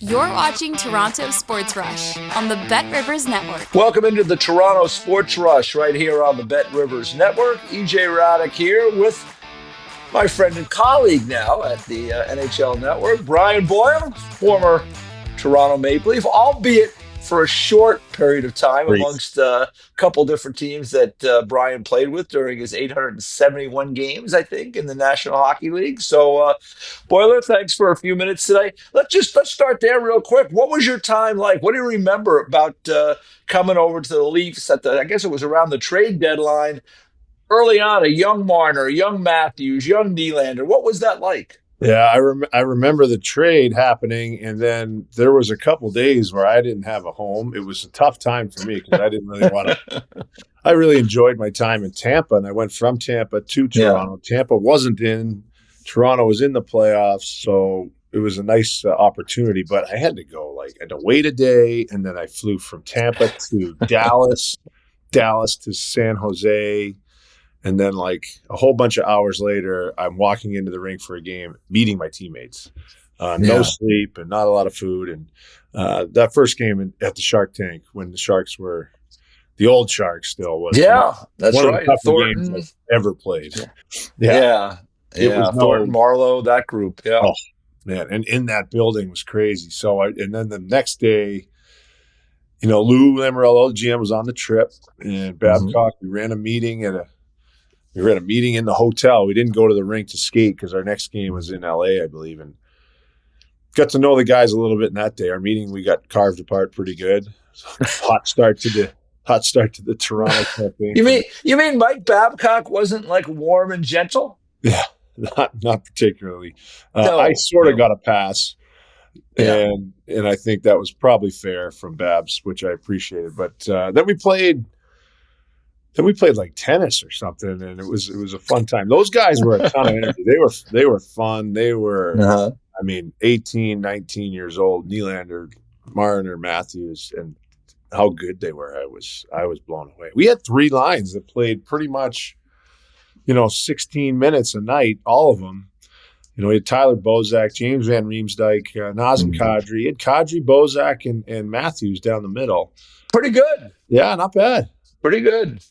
You're watching Toronto Sports Rush on the Bet Rivers Network. Welcome into the Toronto Sports Rush right here on the Bet Rivers Network. EJ Hradek here with my friend and colleague now at the NHL Network, Brian Boyle, former Toronto Maple Leaf, albeit for a short period of time amongst a couple different teams that Brian played with during his 871 games, I think, in the National Hockey League. So, Boiler, thanks for a few minutes today. Let's start there real quick. What was your time like? What do you remember about coming over to the Leafs I guess it was around the trade deadline, early on, a young Marner, young Matthews, young Nylander? What was that like? Yeah, I remember the trade happening, and then there was a couple days where I didn't have a home. It was a tough time for me because I didn't really want to. I really enjoyed my time in Tampa, and I went from Tampa to Toronto. Yeah. Tampa wasn't in. Toronto was in the playoffs, so it was a nice opportunity. But I had to go. I had to wait a day, and then I flew from Tampa to Dallas, Dallas to San Jose. And then, a whole bunch of hours later, I'm walking into the rink for a game, meeting my teammates. No sleep and not a lot of food. And that first game at the Shark Tank, when the Sharks were the old Sharks still, was that's one right. of the toughest games I've ever played. Yeah. Thornton, Marlowe, that group. Yeah. Oh, man. And in that building was crazy. So, and then the next day, Lou Lamoriello, the GM, was on the trip, and Babcock, we ran a meeting We were at a meeting in the hotel. We didn't go to the rink to skate because our next game was in LA, I believe, and got to know the guys a little bit in that day. Our meeting, we got carved apart pretty good. Hot start to the Toronto campaign. You mean Mike Babcock wasn't warm and gentle? Yeah, not particularly. I sort of got a pass, and I think that was probably fair from Babs, which I appreciated. But then we played. Then we played tennis or something, and it was a fun time. Those guys were a ton of energy. They were fun. They were, 18, 19 years old. Nylander, Marner, Matthews, and how good they were. I was blown away. We had three lines that played pretty much, 16 minutes a night, all of them. We had Tyler Bozak, James Van Riemsdyk, Nazem Kadri. You had Kadri, Bozak, and Matthews down the middle. Pretty good. Yeah, not bad. Pretty good.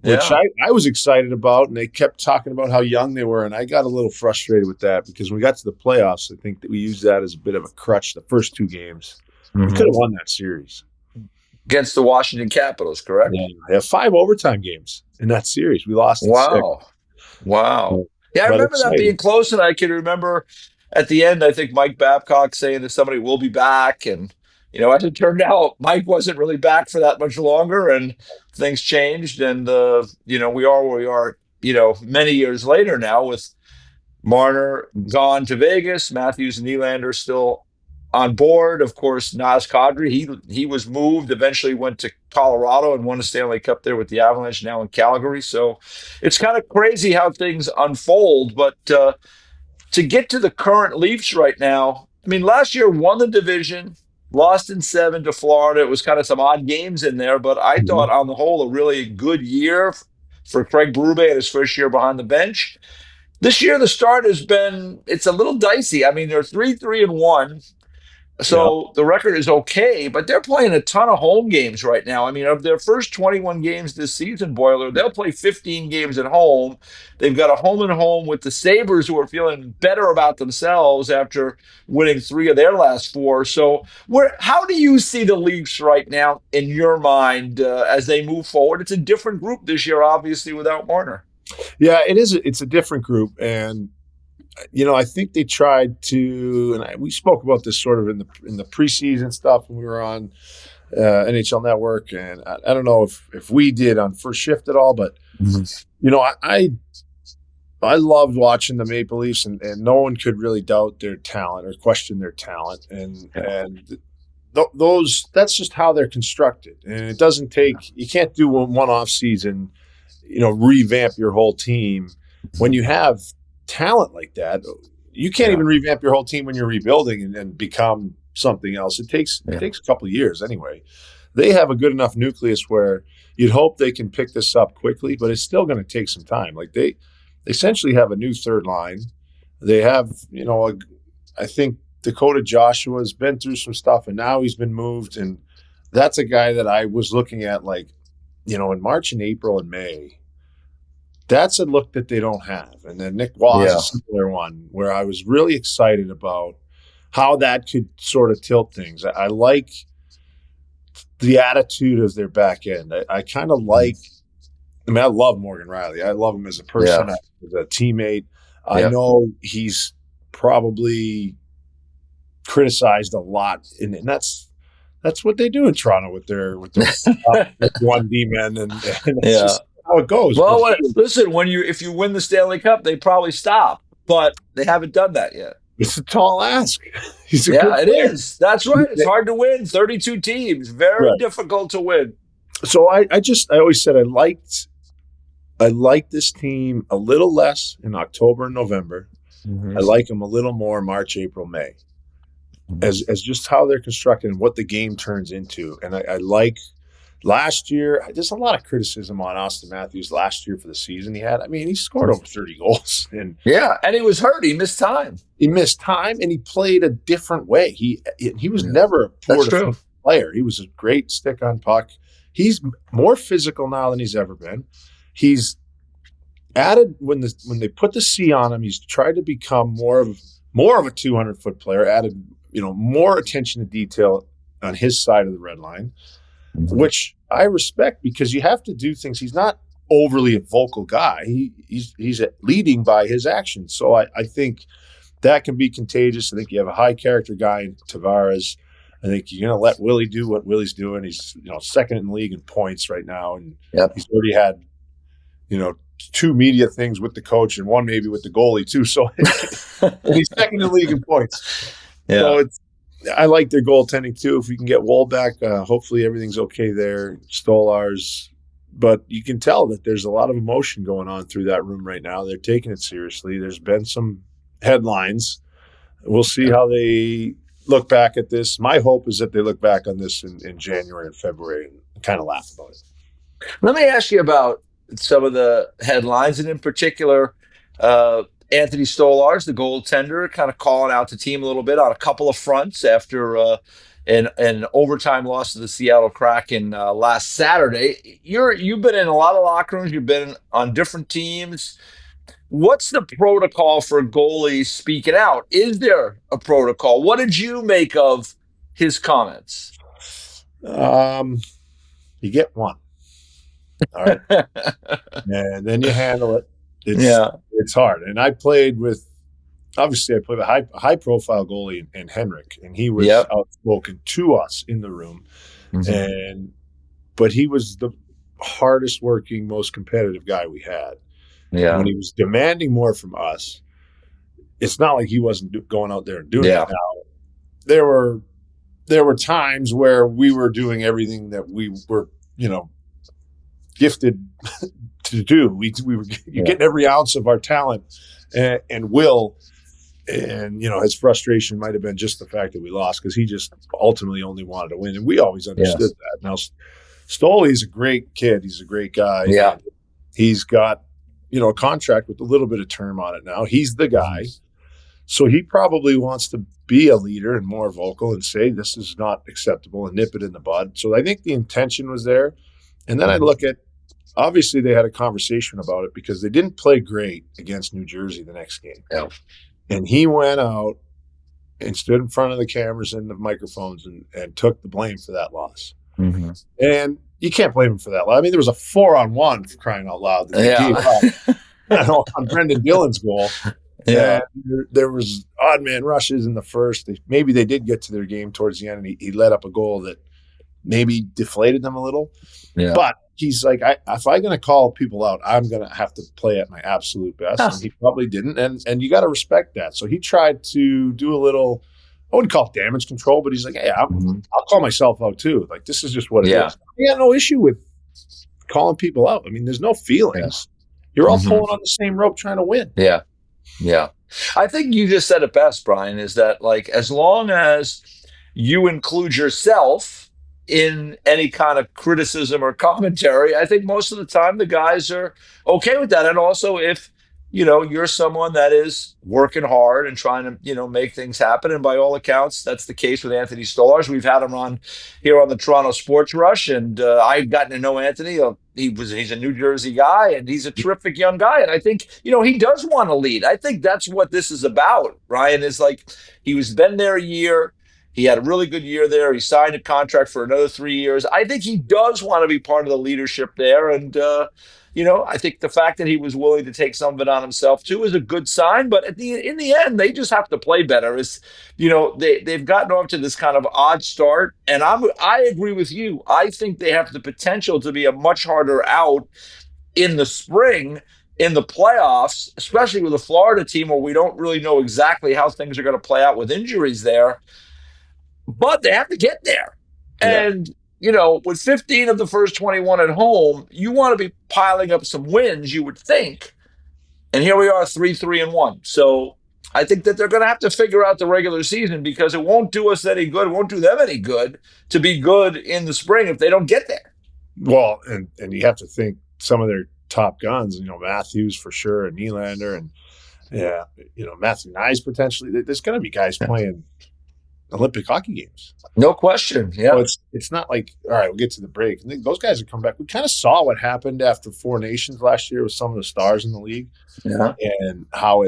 Which I was excited about, and they kept talking about how young they were, and I got a little frustrated with that because when we got to the playoffs, I think that we used that as a bit of a crutch the first two games. We could have won that series. Against the Washington Capitals, correct? Yeah, they have 5 overtime games in that series. We lost in 6. Wow. Yeah, I remember that being close, and I can remember at the end, I think Mike Babcock saying that somebody will be back, and as it turned out, Mike wasn't really back for that much longer, and things changed. And, we are where we are, many years later now with Marner gone to Vegas, Matthews and Nylander still on board. Of course, Naz Kadri, he was moved, eventually went to Colorado and won a Stanley Cup there with the Avalanche, now in Calgary. So it's kind of crazy how things unfold. But to get to the current Leafs right now, last year won the division, lost in 7 to Florida. It was kind of some odd games in there, but I thought on the whole a really good year for Craig Berube in his first year behind the bench. This year the start it's a little dicey. They're 3-1. So the record is okay, but they're playing a ton of home games right now. Of their first 21 games this season, Boiler, they'll play 15 games at home. They've got a home and home with the Sabres, who are feeling better about themselves after winning 3 of their last 4. So how do you see the Leafs right now in your mind as they move forward? It's a different group this year, obviously, without Marner. Yeah, it is. It's a different group, and I think they tried to, and we spoke about this sort of in the preseason stuff when we were on NHL Network, and I don't know if we did on First Shift at all, but I loved watching the Maple Leafs, and no one could really doubt their talent or question their talent, and that's just how they're constructed, and it doesn't take, you can't do one off season, revamp your whole team when you have talent like that. You can't even revamp your whole team when you're rebuilding and become something else. It takes a couple of years anyway. They have a good enough nucleus where you'd hope they can pick this up quickly, but it's still going to take some time. They essentially have a new third line. They have, I think Dakota Joshua's been through some stuff, and now he's been moved. And that's a guy that I was looking at, like, in March and April and May. That's a look that they don't have. And then Nick Waugh is a similar one where I was really excited about how that could sort of tilt things. I like the attitude of their back end. I kind of like – I love Morgan Riley. I love him as a person, as a teammate. I know he's probably criticized a lot, and that's what they do in Toronto with their with 1D men, and it's just how it goes. Well, listen, if you win the Stanley Cup, they probably stop, but they haven't done that yet. It's a tall ask. He's a good player. It is. That's right. It's hard to win. 32 teams, very difficult to win. So I always said I liked this team a little less in October and November. Mm-hmm. I like them a little more March, April, May, as just how they're constructed and what the game turns into. And I like last year. There's a lot of criticism on Austin Matthews last year for the season he had. He scored over 30 goals. And he was hurt. He missed time. And he played a different way. He was never a poor player. He was a great stick on puck. He's more physical now than he's ever been. He's added when they put the C on him. He's tried to become more of a 200-foot player. Added more attention to detail on his side of the red line, which I respect because you have to do things. He's not overly a vocal guy. He's leading by his actions. So I think that can be contagious. I think you have a high character guy in Tavares. I think you're going to let Willie do what Willie's doing. He's second in the league in points right now, and he's already had 2 media things with the coach and one maybe with the goalie too. So he's second in the league in points. Yeah. So I like their goaltending too. If we can get Woll back, hopefully everything's okay there. Stolarz, but you can tell that there's a lot of emotion going on through that room right now. They're taking it seriously. There's been some headlines. We'll see how they look back at this. My hope is that they look back on this in January and February and kind of laugh about it. Let me ask you about some of the headlines, and in particular, Anthony Stolarz, the goaltender, kind of calling out the team a little bit on a couple of fronts after an overtime loss to the Seattle Kraken last Saturday. You've been in a lot of locker rooms. You've been on different teams. What's the protocol for goalies speaking out? Is there a protocol? What did you make of his comments? You get one. All right. And then you handle it. It's hard. And I played with a high-profile goalie in Henrik, and he was outspoken to us in the room. Mm-hmm. But he was the hardest working, most competitive guy we had. Yeah. When he was demanding more from us, it's not like he wasn't going out there and doing it. Now, there were times where we were doing everything that we were, gifted to do. We were getting every ounce of our talent and will, and his frustration might have been just the fact that we lost because he just ultimately only wanted to win, and we always understood that. Now, Stoley's a great kid. He's a great guy. Yeah, he's got a contract with a little bit of term on it now. He's the guy. So he probably wants to be a leader and more vocal and say this is not acceptable and nip it in the bud. So I think the intention was there. And then I look at, obviously they had a conversation about it because they didn't play great against New Jersey the next game. Yeah. And he went out and stood in front of the cameras and the microphones and took the blame for that loss. Mm-hmm. And you can't blame him for that. There was a 4-on-1 for crying out loud that they gave up on Brendan Dillon's goal. Yeah, there was odd man rushes in the first. Maybe they did get to their game towards the end, and he let up a goal that maybe deflated them a little. Yeah. But he's like, if I'm going to call people out, I'm going to have to play at my absolute best. And he probably didn't, and you got to respect that. So he tried to do a little, I wouldn't call it damage control, but he's like, hey, I'll call myself out too. Like, this is just what it is. I got no issue with calling people out. There's no feelings. You're all pulling on the same rope trying to win. Yeah. Yeah. I think you just said it best, Brian, is that as long as you include yourself in any kind of criticism or commentary, I think most of the time the guys are okay with that. And also if you're someone that is working hard and trying to, make things happen. And by all accounts, that's the case with Anthony Stolarz. We've had him on here on the Toronto Sports Rush, and I've gotten to know Anthony. He's a New Jersey guy, and he's a terrific young guy. And I think, he does want to lead. I think that's what this is about, Ryan, is like he was been there a year. He had a really good year there. He signed a contract for another 3 years. I think he does want to be part of the leadership there. And, I think the fact that he was willing to take some of it on himself too is a good sign. But in the end, they just have to play better. They've gotten off to this kind of odd start, and I agree with you. I think they have the potential to be a much harder out in the spring in the playoffs, especially with a Florida team where we don't really know exactly how things are going to play out with injuries there. But they have to get there. Yeah. And, with 15 of the first 21 at home, you want to be piling up some wins, you would think. And here we are, 3-1. So I think that they're going to have to figure out the regular season, because it won't do us any good. It won't do them any good to be good in the spring if they don't get there. Well, and you have to think some of their top guns, Matthews for sure, and Nylander, and Matthew Nyes potentially. There's going to be guys playing Olympic hockey games. No question. Yeah. So it's not like, all right, we'll get to the break. I think those guys will come back. We kind of saw what happened after Four Nations last year with some of the stars in the league. Yeah. And how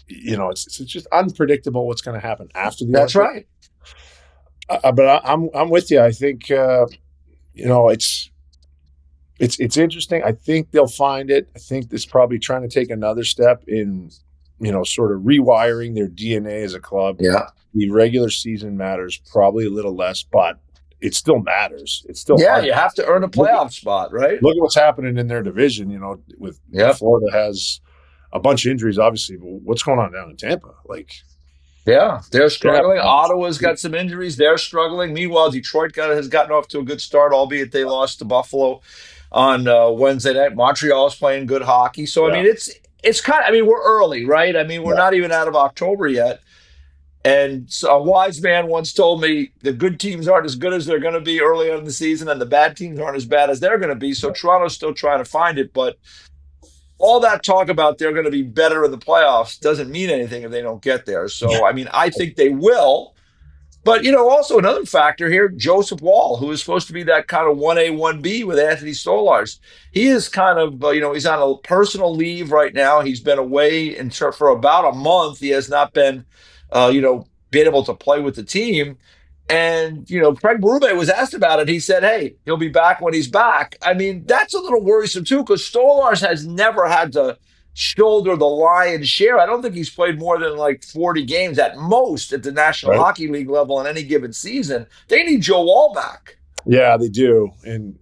it's just unpredictable what's going to happen after the That's Olympics. right. But I'm with you. I think it's interesting. I think they'll find it. I think it's probably trying to take another step in sort of rewiring their DNA as a club. Yeah. The regular season matters probably a little less, but it still matters. It's still hard. You have to earn a playoff spot, right? Look at what's happening in their division. With Florida has a bunch of injuries, obviously. But what's going on down in Tampa? They're struggling. Ottawa's got some injuries. They're struggling. Meanwhile, Detroit has gotten off to a good start, albeit they lost to Buffalo on Wednesday night. Montreal's playing good hockey. So, I mean, it's kind of, we're early, right? We're not even out of October yet. And so a wise man once told me the good teams aren't as good as they're going to be early on in the season, and the bad teams aren't as bad as they're going to be. So Toronto's still trying to find it. But all that talk about they're going to be better in the playoffs doesn't mean anything if they don't get there. So, I think they will. But, also another factor here, Joseph Woll, who is supposed to be that kind of 1A, 1B with Anthony Stolarz. He is kind of, he's on a personal leave right now. He's been away for about a month. He has not been, being able to play with the team. And, Craig Berube was asked about it. He said, hey, he'll be back when he's back. That's a little worrisome, too, because Stolarz has never had to shoulder the lion's share. I don't think he's played more than 40 games at most at the National Hockey League level in any given season. They need Joe Woll back. Yeah, they do. And,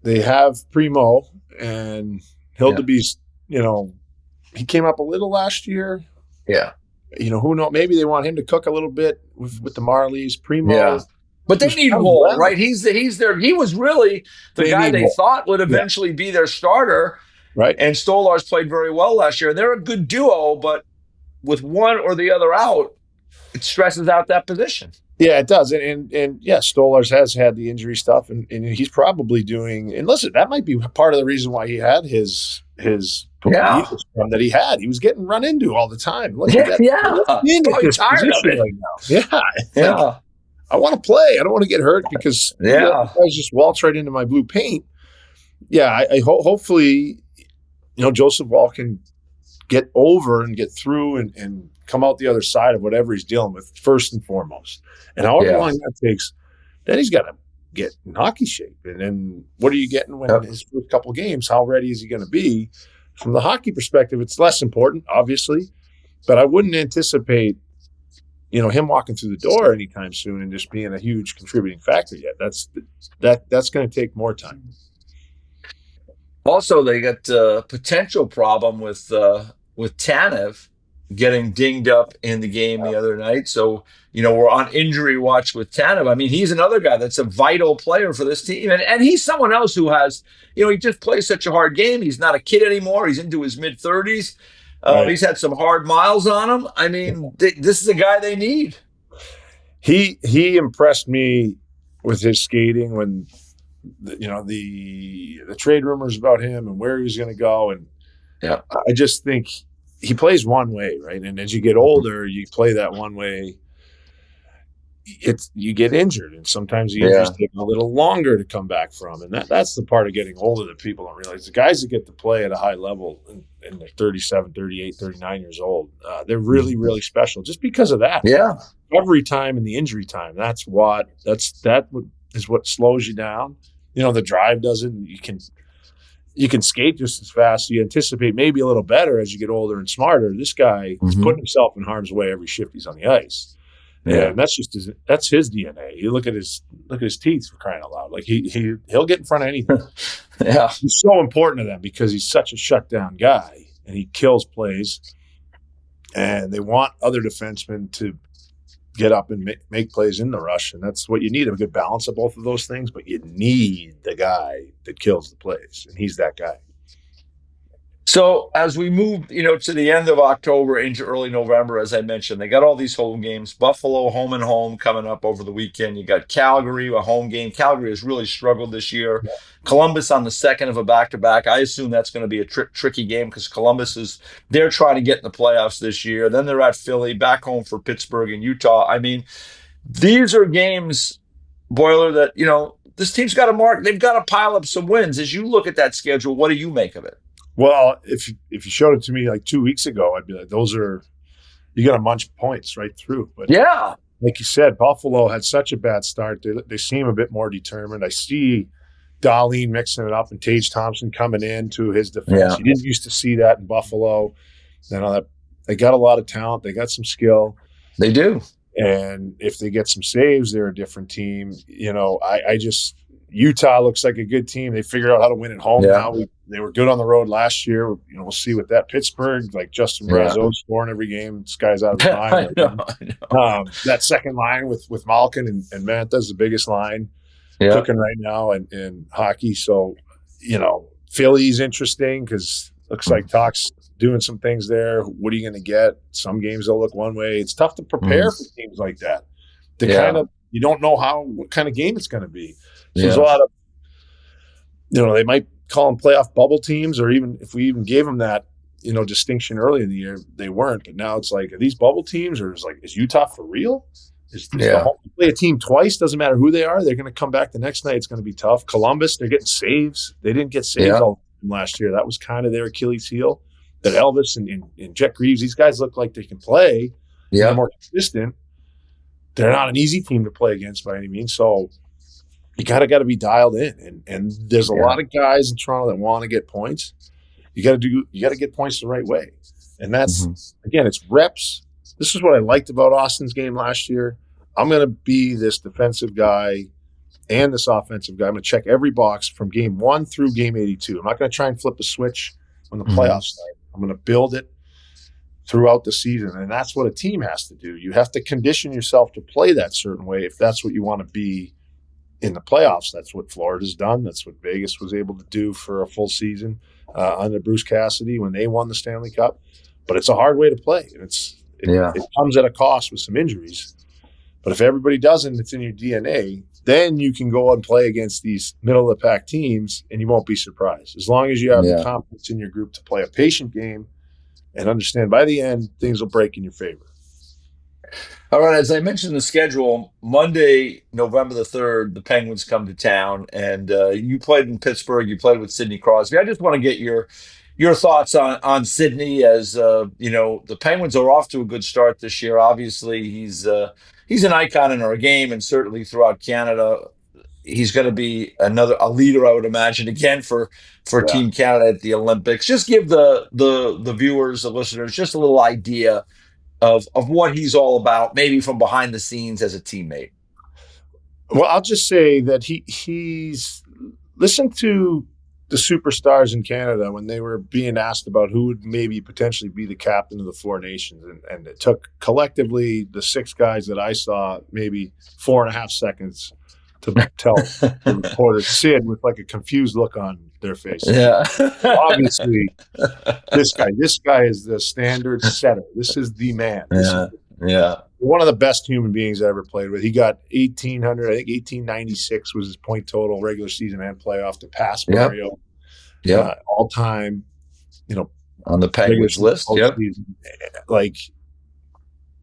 they have Primo and Hildebeest, he came up a little last year. Yeah. Who knows? Maybe they want him to cook a little bit with the Marlies. Primo. Yeah. But they need Woll, right? He was really the guy they thought would eventually be their starter. Right. And Stolarz played very well last year. They're a good duo, but with one or the other out, it stresses out that position. Yeah, it does. And Stolarz has had the injury stuff, and he's probably doing – and listen, that might be part of the reason why he had his that he had. He was getting run into all the time. Look at that. Probably tired of it. Right now. Yeah. I want to play. I don't want to get hurt because I just waltz right into my blue paint. Yeah, I hopefully – Joseph Woll can get over and get through and come out the other side of whatever he's dealing with, first and foremost. And however long that takes, then he's got to get in hockey shape. And then what are you getting when his first couple of games? How ready is he going to be? From the hockey perspective, it's less important, obviously. But I wouldn't anticipate, him walking through the door anytime soon and just being a huge contributing factor yet. That's going to take more time. Also, they got a potential problem with Tanev getting dinged up in the game the other night. So, we're on injury watch with Tanev. He's another guy that's a vital player for this team. And he's someone else who has, he just plays such a hard game. He's not a kid anymore. He's into his mid-30s. He's had some hard miles on him. This is a guy they need. He impressed me with his skating when the trade rumors about him and where he was going to go, and Yeah. I just think he plays one way, right? And as you get older, you play that one way. You get injured, and sometimes the injuries take a little longer to come back from. And that's the part of getting older that people don't realize. The guys that get to play at a high level and they're 37, 38, 39 years old, they're really, really special just because of that. Yeah. Recovery time and the injury time. That is what slows you down. The drive doesn't. You can skate just as fast. You anticipate maybe a little better as you get older and smarter. This guy is putting himself in harm's way every shift he's on the ice. Yeah, and that's his DNA. You look at his teeth, for crying out loud. Like he'll get in front of anything. Yeah, he's so important to them because he's such a shutdown guy and he kills plays. And they want other defensemen to get up and make plays in the rush, and that's what you need, a good balance of both of those things. But you need the guy that kills the plays, and he's that guy. So as we move, to the end of October into early November, as I mentioned, they got all these home games. Buffalo home and home coming up over the weekend. You got Calgary, a home game. Calgary has really struggled this year. Yeah. Columbus on the second of a back-to-back. I assume that's going to be a tricky game because Columbus they're trying to get in the playoffs this year. Then they're at Philly, back home for Pittsburgh and Utah. I mean, these are games, Boiler, that, this team's got to mark. They've got to pile up some wins. As you look at that schedule, what do you make of it? Well, if you showed it to me like 2 weeks ago, I'd be like, you got to munch points right through. But yeah, like you said, Buffalo had such a bad start. They seem a bit more determined. I see Dahlin mixing it up and Tage Thompson coming in to his defense. Yeah. You didn't used to see that in Buffalo. They got a lot of talent. They got some skill. They do. And if they get some saves, they're a different team. Utah looks like a good team. They figured out how to win at home now. They were good on the road last year. We'll see with that. Pittsburgh, like Justin Brazeau scoring every game. This guy's out of his mind. I know. That second line with Malkin and Mantha's the biggest line cooking right now in hockey. So, Philly's interesting because looks like Talk's doing some things there. What are you going to get? Some games they'll look one way. It's tough to prepare for teams like that. You don't know what kind of game it's going to be. So there's a lot of, they might call them playoff bubble teams, or even if we even gave them that, distinction early in the year, they weren't. But now it's like, are these bubble teams, or is Utah for real? Is the home play a team twice? Doesn't matter who they are. They're going to come back the next night. It's going to be tough. Columbus, they're getting saves. They didn't get saves all last year. That was kind of their Achilles heel. That Elvis and Jet Greaves, these guys look like they can play. Yeah, they're more consistent. They're not an easy team to play against by any means. So you got to be dialed in, and there's a lot of guys in Toronto that want to get points. You got to get points the right way, and that's again, it's reps. This is what I liked about Austin's game last year. I'm going to be this defensive guy and this offensive guy. I'm going to check every box from game 1 through game 82. I'm not going to try and flip a switch when the playoffs start. I'm going to build it throughout the season, and that's what a team has to do. You have to condition yourself to play that certain way if that's what you want to be in the playoffs. That's what Florida's done. That's what Vegas was able to do for a full season under Bruce Cassidy when they won the Stanley Cup. But it's a hard way to play, and it comes at a cost with some injuries. But if everybody doesn't, it's in your DNA, then you can go and play against these middle-of-the-pack teams, and you won't be surprised. As long as you have the confidence in your group to play a patient game and understand by the end, things will break in your favor. All right, as I mentioned the schedule, Monday, November the 3rd, the Penguins come to town, and you played in Pittsburgh. You played with Sidney Crosby. I just want to get your thoughts on Sidney, as the Penguins are off to a good start this year. Obviously, he's an icon in our game, and certainly throughout Canada. He's going to be a leader, I would imagine, again for Team Canada at the Olympics. Just give the viewers, the listeners, just a little idea of what he's all about, maybe from behind the scenes as a teammate. Well, I'll just say that he's listened to the superstars in Canada when they were being asked about who would maybe potentially be the captain of the Four Nations. And it took collectively the 6 guys that I saw maybe 4.5 seconds to tell the reporter, Sid, with like a confused look on their face. Yeah. Obviously, this guy is the standard setter. This is the man. One of the best human beings I ever played with. He got 1,800, I think 1,896 was his point total, regular season and playoff, to pass Mario. All time, On the Penguins list, yep. Like,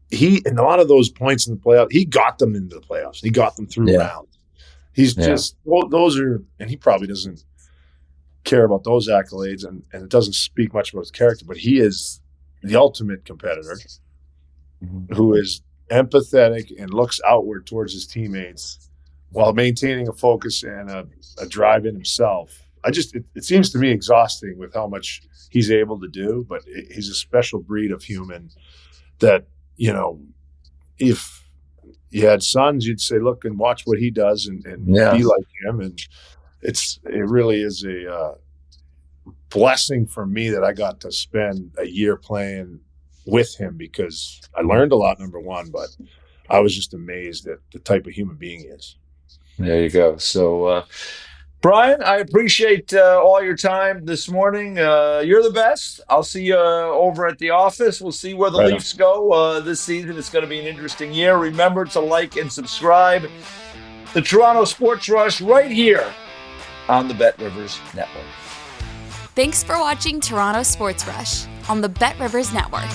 in a lot of those points in the playoffs, he got them into the playoffs. He got them through rounds. He's just, those are, and he probably doesn't care about those accolades, and it doesn't speak much about his character, but he is the ultimate competitor who is empathetic and looks outward towards his teammates while maintaining a focus and a drive in himself. It seems to me exhausting with how much he's able to do, but he's a special breed of human that, if you had sons, you'd say, look and watch what he does and be like him. And it really is a blessing for me that I got to spend a year playing with him, because I learned a lot, number one, but I was just amazed at the type of human being he is. There you go. So, Brian, I appreciate all your time this morning. You're the best. I'll see you over at the office. We'll see where the Leafs go this season. It's going to be an interesting year. Remember to like and subscribe. The Toronto Sports Rush right here on the Bet Rivers Network. Thanks for watching Toronto Sports Rush on the Bet Rivers Network.